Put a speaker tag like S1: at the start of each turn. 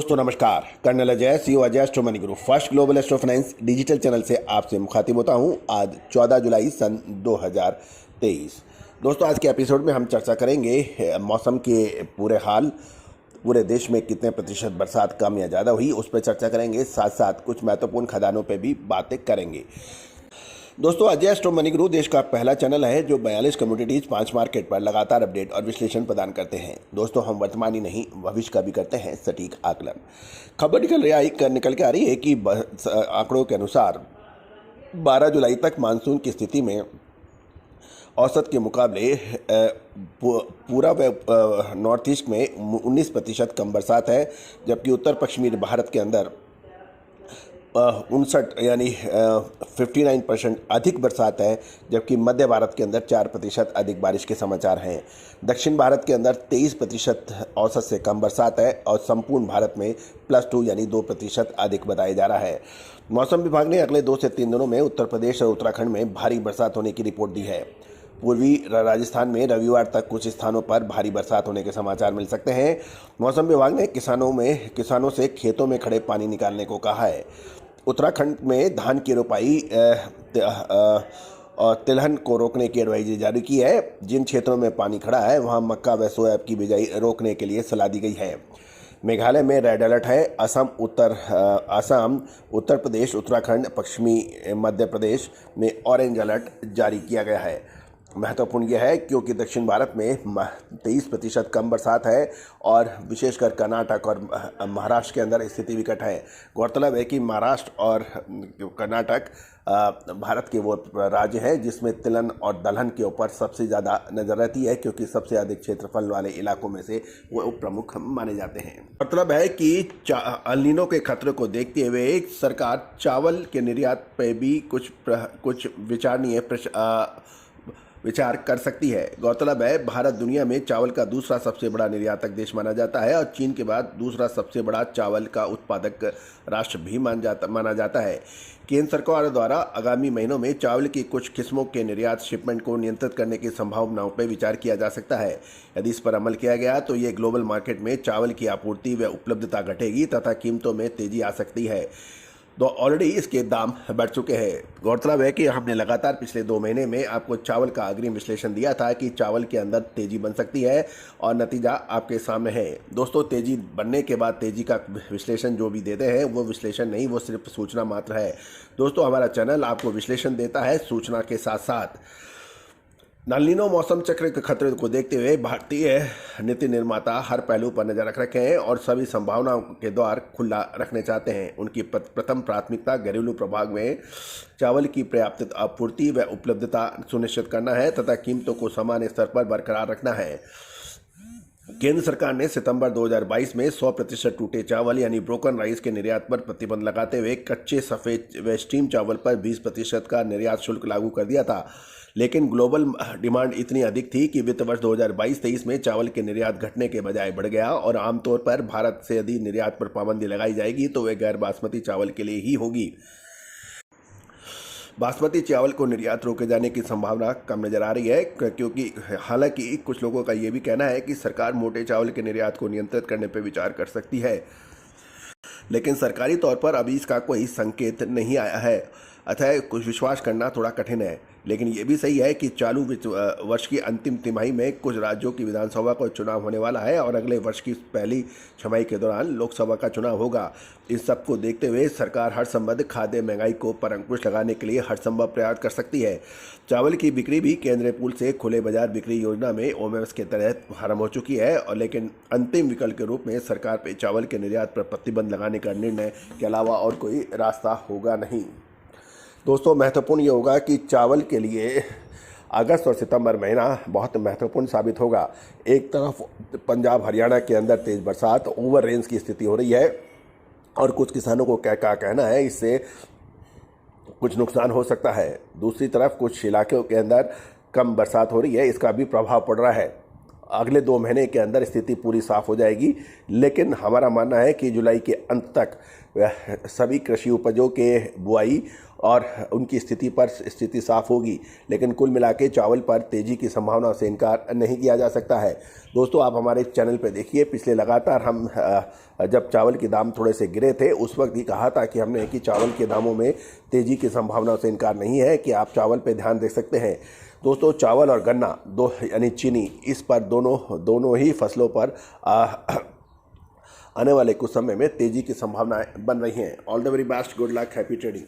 S1: दोस्तों नमस्कार। Colonel Ajay, CEO Ajay astro money group first global astro finance digital channel से आपसे मुखातिब होता हूं। आज 14 जुलाई सन 2023। दोस्तों आज के एपिसोड में हम चर्चा करेंगे मौसम के पूरे हाल, पूरे देश में कितने प्रतिशत बरसात कम या ज़्यादा हुई उस पर चर्चा करेंगे। साथ साथ कुछ महत्वपूर्ण खदानों पर भी बातें करेंगे। दोस्तों अजय एस्ट्रो मनी ग्रुप देश का पहला चैनल है जो 42 कम्युनिटीज 5 मार्केट पर लगातार अपडेट और विश्लेषण प्रदान करते हैं। दोस्तों हम वर्तमान ही नहीं भविष्य का भी करते हैं सटीक आकलन। खबर निकल के आ रही है कि आंकड़ों के अनुसार 12 जुलाई तक मानसून की स्थिति में औसत के मुकाबले पूरा नॉर्थ ईस्ट में 19% कम बरसात है, जबकि उत्तर पश्चिमी भारत के अंदर 59 यानी 59% अधिक बरसात है, जबकि मध्य भारत के अंदर 4% अधिक बारिश के समाचार हैं। दक्षिण भारत के अंदर 23% औसत से कम बरसात है और संपूर्ण भारत में +2 यानी 2% अधिक बताया जा रहा है। मौसम विभाग ने अगले 2 से 3 दिनों में उत्तर प्रदेश और उत्तराखंड में भारी बरसात होने की रिपोर्ट दी है। पूर्वी राजस्थान में रविवार तक कुछ स्थानों पर भारी बरसात होने के समाचार मिल सकते हैं। मौसम विभाग ने किसानों से खेतों में खड़े पानी निकालने को कहा है। उत्तराखंड में धान की रोपाई और तिलहन को रोकने की एडवाइजरी जारी की है। जिन क्षेत्रों में पानी खड़ा है वहां मक्का व सोयाबीन की बिजाई रोकने के लिए सलाह दी गई है। मेघालय में रेड अलर्ट है। असम, उत्तर प्रदेश, उत्तराखंड, पश्चिमी मध्य प्रदेश में ऑरेंज अलर्ट जारी किया गया है। महत्वपूर्ण यह है क्योंकि दक्षिण भारत में 23% कम बरसात है और विशेषकर कर्नाटक और महाराष्ट्र के अंदर स्थिति विकट है। गौरतलब है कि महाराष्ट्र और कर्नाटक भारत के वो राज्य हैं जिसमें तिलहन और दलहन के ऊपर सबसे ज़्यादा नज़र रहती है, क्योंकि सबसे अधिक क्षेत्रफल वाले इलाकों में से वो प्रमुख माने जाते हैं। मतलब है कि एल नीनो के खतरे को देखते हुए सरकार चावल के निर्यात पर भी कुछ विचार कर सकती है। गौरतलब है भारत दुनिया में चावल का दूसरा सबसे बड़ा निर्यातक देश माना जाता है और चीन के बाद दूसरा सबसे बड़ा चावल का उत्पादक राष्ट्र भी माना जाता है। केंद्र सरकार द्वारा आगामी महीनों में चावल की कुछ किस्मों के निर्यात शिपमेंट को नियंत्रित करने की संभावनाओं पर विचार किया जा सकता है। यदि इस पर अमल किया गया तो ये ग्लोबल मार्केट में चावल की आपूर्ति व उपलब्धता घटेगी तथा कीमतों में तेजी आ सकती है। तो ऑलरेडी इसके दाम बढ़ चुके हैं। गौरतलब है कि हमने लगातार पिछले 2 महीने में आपको चावल का अग्रिम विश्लेषण दिया था कि चावल के अंदर तेजी बन सकती है और नतीजा आपके सामने है। दोस्तों तेजी बनने के बाद तेजी का विश्लेषण जो भी देते हैं वो विश्लेषण नहीं, वो सिर्फ सूचना मात्र है। दोस्तों हमारा चैनल आपको विश्लेषण देता है सूचना के साथ साथ। एल नीनो मौसम चक्र के खतरे को देखते हुए भारतीय नीति निर्माता हर पहलू पर नजर रख रखे हैं और सभी संभावनाओं के द्वार खुला रखने चाहते हैं। उनकी प्रथम प्राथमिकता घरेलू प्रभाग में चावल की पर्याप्त आपूर्ति व उपलब्धता सुनिश्चित करना है तथा कीमतों को सामान्य स्तर पर बरकरार रखना है। केंद्र सरकार ने सितंबर 2022 में 100% टूटे चावल यानी ब्रोकन राइस के निर्यात पर प्रतिबंध लगाते हुए कच्चे सफ़ेद व स्टीम चावल पर 20% का निर्यात शुल्क लागू कर दिया था। लेकिन ग्लोबल डिमांड इतनी अधिक थी कि वित्त वर्ष 2022-23 में चावल के निर्यात घटने के बजाय बढ़ गया और आमतौर पर भारत से यदि निर्यात पर पाबंदी लगाई जाएगी तो वह गैर बासमती चावल के लिए ही होगी। बासमती चावल को निर्यात रोके जाने की संभावना कम नजर आ रही है, क्योंकि हालांकि कुछ लोगों का यह भी कहना है कि सरकार मोटे चावल के निर्यात को नियंत्रित करने पर विचार कर सकती है, लेकिन सरकारी तौर पर अभी इसका कोई संकेत नहीं आया है। अतः कुछ विश्वास करना थोड़ा कठिन है। लेकिन ये भी सही है कि चालू वर्ष की अंतिम तिमाही में कुछ राज्यों की विधानसभा का चुनाव होने वाला है और अगले वर्ष की पहली छमाही के दौरान लोकसभा का चुनाव होगा। इस सब को देखते हुए सरकार हर संबंध खाद्य महंगाई को पर अंकुश लगाने के लिए हर संभव प्रयास कर सकती है। चावल की बिक्री भी केंद्रीय पूल से खुले बाजार बिक्री योजना में ओएमएस के तहत आरंभ हो चुकी है, और लेकिन अंतिम विकल्प के रूप में सरकार पर चावल के निर्यात पर प्रतिबंध लगाने का निर्णय के अलावा और कोई रास्ता होगा नहीं। दोस्तों महत्वपूर्ण ये होगा कि चावल के लिए अगस्त और सितंबर महीना बहुत महत्वपूर्ण साबित होगा। एक तरफ पंजाब हरियाणा के अंदर तेज़ बरसात, ओवर रेंज की स्थिति हो रही है और कुछ किसानों को क्या कहना है इससे कुछ नुकसान हो सकता है। दूसरी तरफ कुछ इलाकों के अंदर कम बरसात हो रही है, इसका भी प्रभाव पड़ रहा है अगले 2 महीने के अंदर स्थिति पूरी साफ हो जाएगी। लेकिन हमारा मानना है कि जुलाई के अंत तक सभी कृषि उपजों के बुआई और उनकी स्थिति साफ होगी। लेकिन कुल मिला के चावल पर तेज़ी की संभावना से इनकार नहीं किया जा सकता है। दोस्तों, आप हमारे चैनल पर देखिए, पिछले लगातार हम जब चावल के दाम थोड़े से गिरे थे उस वक्त ही कहा था कि हमने कि चावल के दामों में तेज़ी की संभावना से इनकार नहीं है, कि आप चावल पे ध्यान दे सकते हैं। दोस्तों, चावल और गन्ना यानी चीनी, इस पर दोनों ही फसलों पर आने वाले कुछ समय में तेज़ी की संभावनाएं बन रही हैं। All the very best, good luck, happy trading.